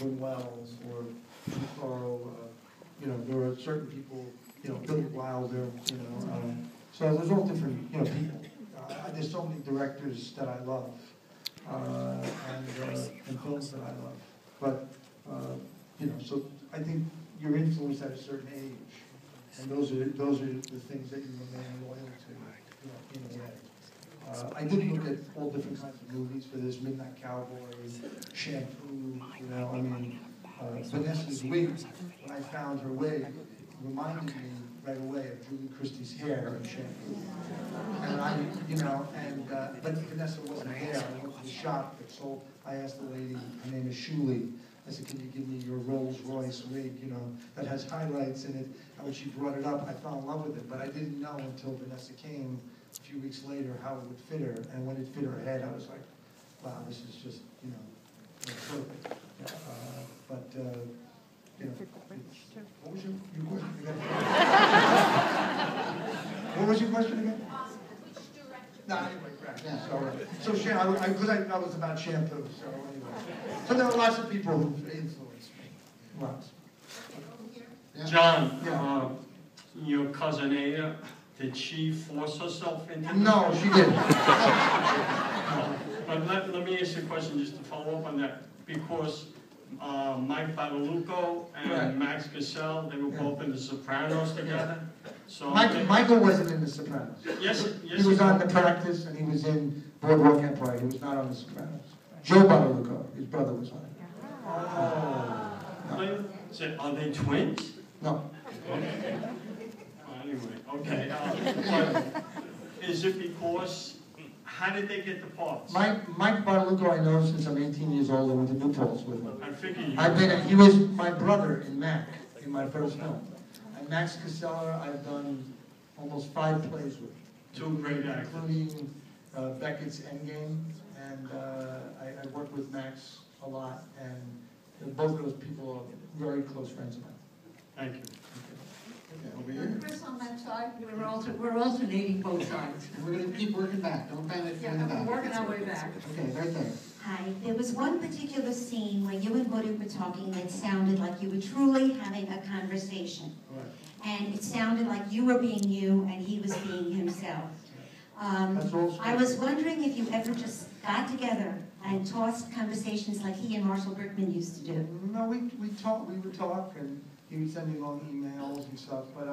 Lynn Wells or Turturro. You know, there are certain people, you know, Billy Wilder, you know. So there's all different, you know, people. There's so many directors that I love, and films that I love. But, you know, so I think you're influenced at a certain age, and those are the things that you remain loyal to, you know, in a way. I did look at all different kinds of movies for this, Midnight Cowboy, Shampoo, you know, I mean, Vanessa's wig, when I found her wig, reminded me right away of Julie Christie's hair in Shampoo. And I, you know, but Vanessa wasn't there. I went to the shop, so I asked the lady, her name is Shuli, I said, can you give me your Rolls Royce wig, you know, that has highlights in it? And when she brought it up, I fell in love with it, but I didn't know until Vanessa came a few weeks later how it would fit her. And when it fit her head, I was like, wow, this is just, you know, perfect. You know, what was your question again? What was your question again? Which director? No, anyway, correct. Yeah. So because I was about Shampoo, so anyway. So there are lots of people who influenced me. Lots. Yeah. John, your cousin Ada, did she force herself into this? No, she didn't. But let me ask you a question just to follow up on that, because Mike Badalucco and right. Max Cassell, they were both in The Sopranos together. So Michael wasn't in The Sopranos. Yes, he was on The Practice, and he was in Boardwalk Empire. He was not on The Sopranos. Joe Badalucco, his brother, was on it. No. Are they twins? No. Anyway, okay. But is it because? How did they get the parts? Mike Badalucco I know since I'm 18 years old. I went to New Paltz with him. I figured he was my brother in Mac, in my first film. And Max Casella, I've done almost 5 plays with. Two great actors. Including Beckett's Endgame, and I worked with Max a lot, and both of those people are very close friends of mine. Thank you. Over here. Chris on that side, we're alternating both sides. And we're going to keep working back. Don't panic. Yeah, we're working our way back. Okay, right there. Hi. There was one particular scene where you and Woody were talking that sounded like you were truly having a conversation. Right. And it sounded like you were being you and he was being himself. I was wondering if you ever just got together and tossed conversations like he and Marshall Berkman used to do. No, we would talk, and he would send me long emails and stuff, but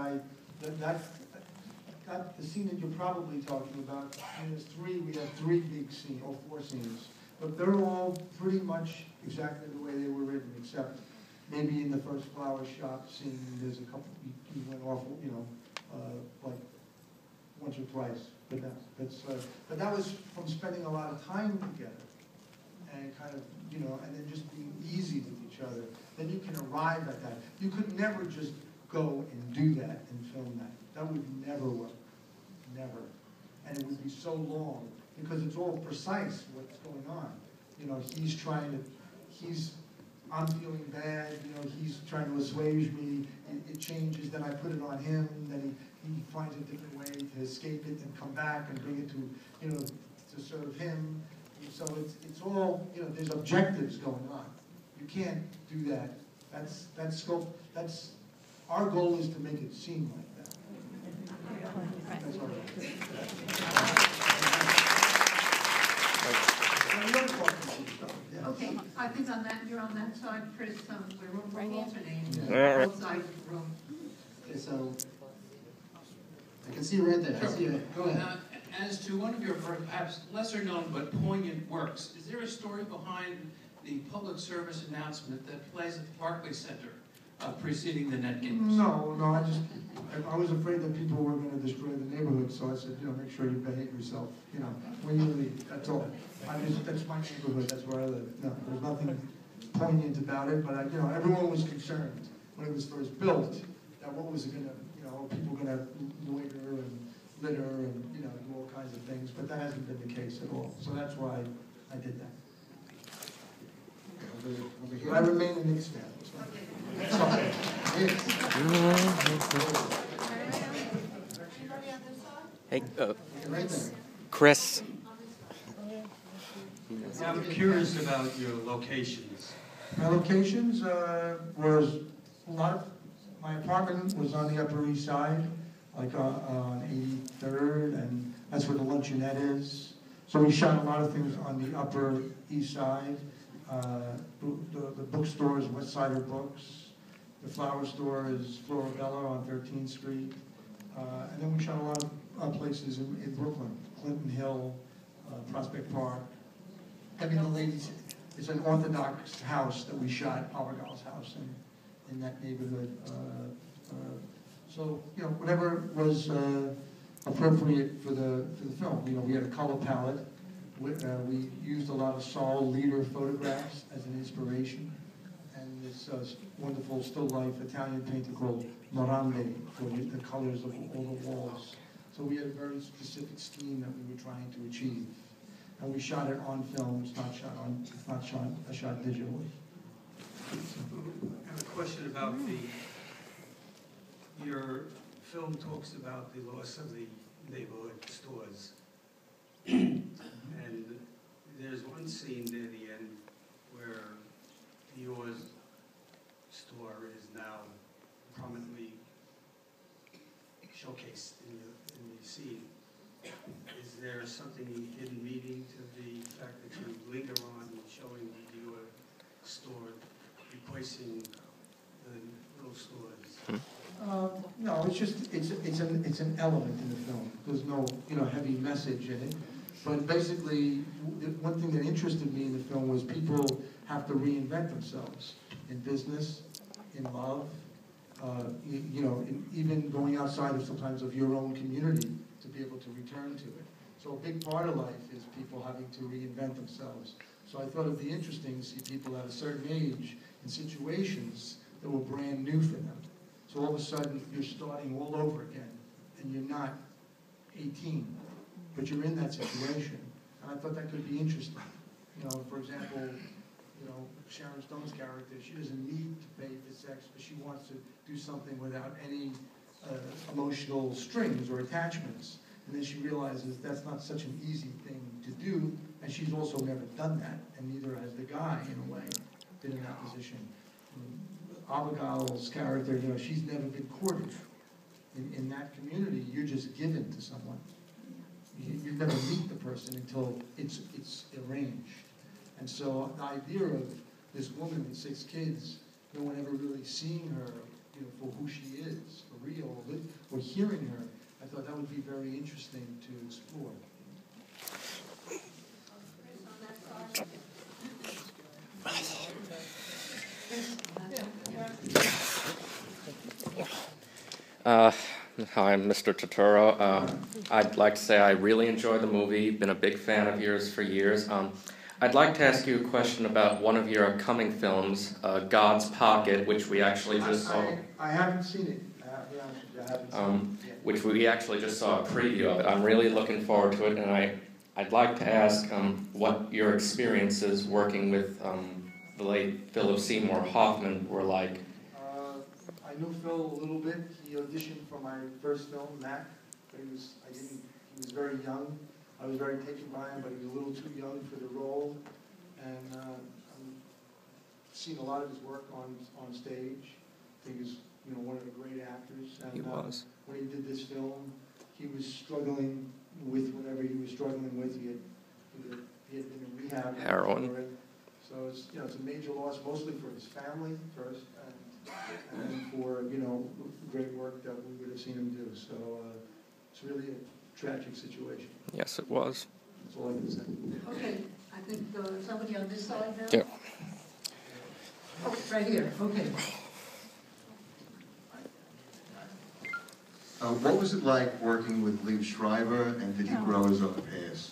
the scene that you're probably talking about, we have 3 big scenes, or 4 scenes, but they're all pretty much exactly the way they were written, except maybe in the first flower shop scene, there's a couple, he went off, you know, like once or twice, but that was from spending a lot of time together, and kind of, you know, and then just being easy with each other. Then you can arrive at that. You could never just go and do that and film that. That would never work. Never. And it would be so long, because it's all precise what's going on. You know, I'm feeling bad, you know, he's trying to assuage me, it changes, then I put it on him, then he finds a different way to escape it and come back and bring it to, you know, to serve him. So it's all, you know, there's objectives going on. You can't do that. That's scope. Our goal is to make it seem like that. That's our goal. Okay, I think you're on that side, Chris. We're alternating both sides of the room. Okay, so I can see you right there. I see you. Go ahead. As to one of your perhaps lesser known but poignant works, is there a story behind the public service announcement that plays at the Barclays Center preceding the Net Games? No, I was afraid that people were going to destroy the neighborhood, so I said, you know, make sure you behave yourself, you know, when you leave, that's all. That's my neighborhood, that's where I live. No, there's nothing poignant about it, but you know, everyone was concerned when it was first built that what was it going to, you know, are people going to loiter and litter and, you know, do all kinds of things, but that hasn't been the case at all. So that's why I did that. Over here. I remain a Knicks fan. Sorry. Hey, Right there. Chris. I'm curious about your locations. My locations was a lot of, my apartment was on the Upper East Side, like on 83rd, and that's where the luncheonette is. So we shot a lot of things on the Upper East Side. The bookstore is West Sider Books. The flower store is Florabella on 13th Street. And then we shot a lot of places in Brooklyn, Clinton Hill, Prospect Park. I mean, the ladies, it's an Orthodox house that we shot, Argyle's house in that neighborhood. So, you know, whatever was appropriate for the film. You know, we had a color palette. We used a lot of Saul Leader photographs as an inspiration. And this wonderful still life Italian painter called Morande for the colors of all the walls. So we had a very specific scheme that we were trying to achieve. And we shot it on film, it's not shot digitally. I have a question about your film talks about the loss of the neighborhood stores. And there's one scene near the end where your store is now prominently showcased in the scene. Is there something hidden meaning to the fact that you linger on showing your store replacing the little stores? No, it's just it's an element in the film. There's no heavy message in it. But basically, the one thing that interested me in the film was people have to reinvent themselves in business, in love, even going outside of sometimes of your own community to be able to return to it. So a big part of life is people having to reinvent themselves. So I thought it'd be interesting to see people at a certain age in situations that were brand new for them. So all of a sudden, you're starting all over again, and you're not 18, but you're in that situation. And I thought that could be interesting. You know, for example, Sharon Stone's character, she doesn't need to pay for sex, but she wants to do something without any emotional strings or attachments. And then she realizes that's not such an easy thing to do, and she's also never done that, and neither has the guy, in a way, been in that position. Abigail's character, she's never been courted. In that community, you're just given to someone. You never meet the person until it's arranged. And so the idea of this woman with 6 kids, no one ever really seeing her, for who she is, for real, or hearing her, I thought that would be very interesting to explore. Hi, I'm Mr. Turturro. I'd like to say I really enjoyed the movie, been a big fan of yours for years. I'd like to ask you a question about one of your upcoming films, God's Pocket, which we actually just saw. I haven't seen it. I haven't seen it. Which we actually just saw a preview of it. I'm really looking forward to it, and I'd like to ask what your experiences working with the late Philip Seymour Hoffman were like. I knew Phil a little bit. He auditioned for my first film, Mac, but he was very young. I was very taken by him, but he was a little too young for the role. And I've seen a lot of his work on stage. I think he's one of the great actors. And, He was. When he did this film, he was struggling with whatever he was struggling with. He had been in rehab. Heroin. For it. So it's a major loss, mostly for his family first, and then for great work that we would have seen him do. So it's really a tragic situation. Yes, it was. That's all I can say. Okay, I think somebody on this side now? Yeah. Oh, right here, okay. What was it like working with Liev Schreiber, and did he grow his own hairs?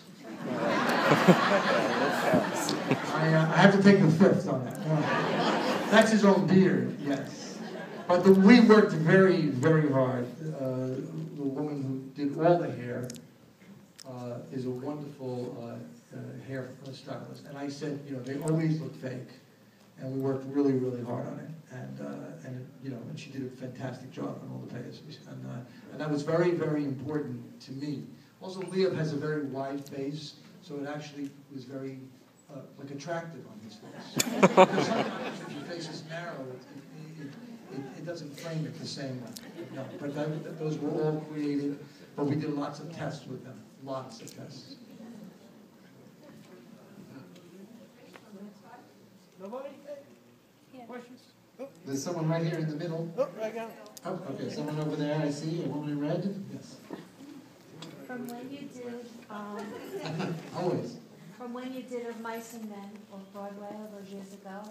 I have to take the fifth on that. That's his own beard, yes. But we worked very, very hard. The woman who did all the hair is a wonderful hair stylist. And I said, they always look fake. And we worked really, really hard on it. And she did a fantastic job on all the payers. And that was very, very important to me. Also, Liev has a very wide face, so it actually was very like attractive on his face. Because sometimes if your face is narrow, it doesn't frame it the same way. No, but those were all created, but we did lots of tests with them, lots of tests. Nobody? Questions? Oh, there's someone right here in the middle. Oh, right down. Oh, okay, someone over there, I see, a woman in red. Yes. From when you did, Always. from when you did Of Mice and Men on Broadway all those years ago,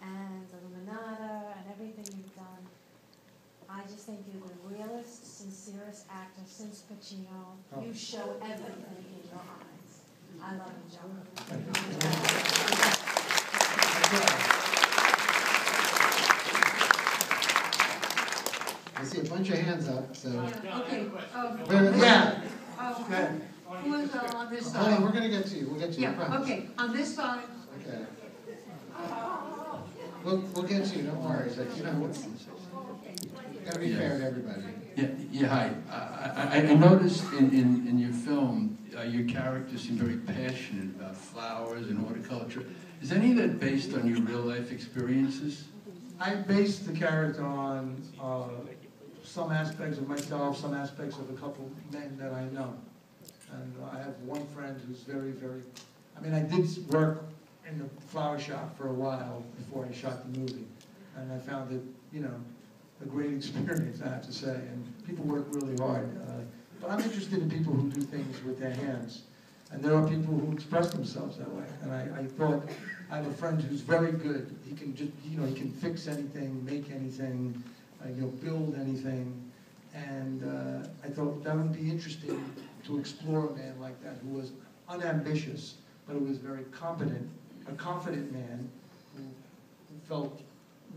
and Illuminata and everything you've done, I just think you're the realest, sincerest actor since Pacino. Oh. You show everything in your eyes. I love you, John. I see a bunch of hands up, so. Okay. Yeah. Who is on this Hold on, side? we're gonna get to you. We'll get to you. I Yeah, promise. okay, on this side. Okay. We'll get to you. Don't worry. Like, you know, gotta be fair to everybody. Yeah, hi. I noticed in your film, your characters seem very passionate about flowers and horticulture. Is any of that based on your real life experiences? I based the character on some aspects of myself, some aspects of a couple men that I know. And I have one friend who's very, very, I mean, I did work in the flower shop for a while before I shot the movie. And I found it, you know, a great experience, I have to say. And people work really hard. But I'm interested in people who do things with their hands. And there are people who express themselves that way. And I thought, I have a friend who's very good. He can just, you know, he can fix anything, make anything, you know, build anything. And I thought that would be interesting to explore a man like that who was unambitious, but who was very competent, a confident man who felt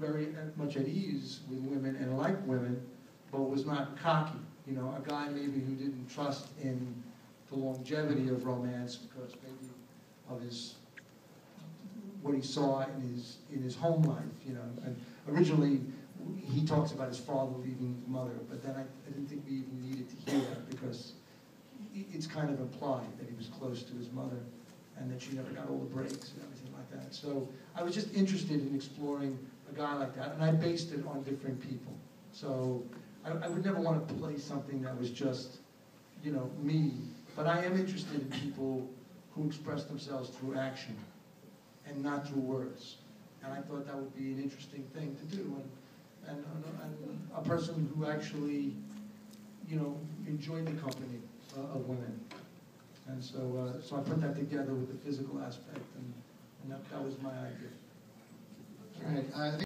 very much at ease with women and liked women, but was not cocky. You know, a guy maybe who didn't trust in the longevity of romance because maybe of his what he saw in his home life. You know, and originally he talks about his father leaving his mother, but then I didn't think we even needed to hear that because it's kind of implied that he was close to his mother and that she never got all the breaks and everything like that. So I was just interested in exploring a guy like that, and I based it on different people. So I would never want to play something that was just, you know, me, but I am interested in people who express themselves through action and not through words. And I thought that would be an interesting thing to do, and a person who actually, you know, enjoyed the company of women. And so I put that together with the physical aspect, and that was my idea. All right.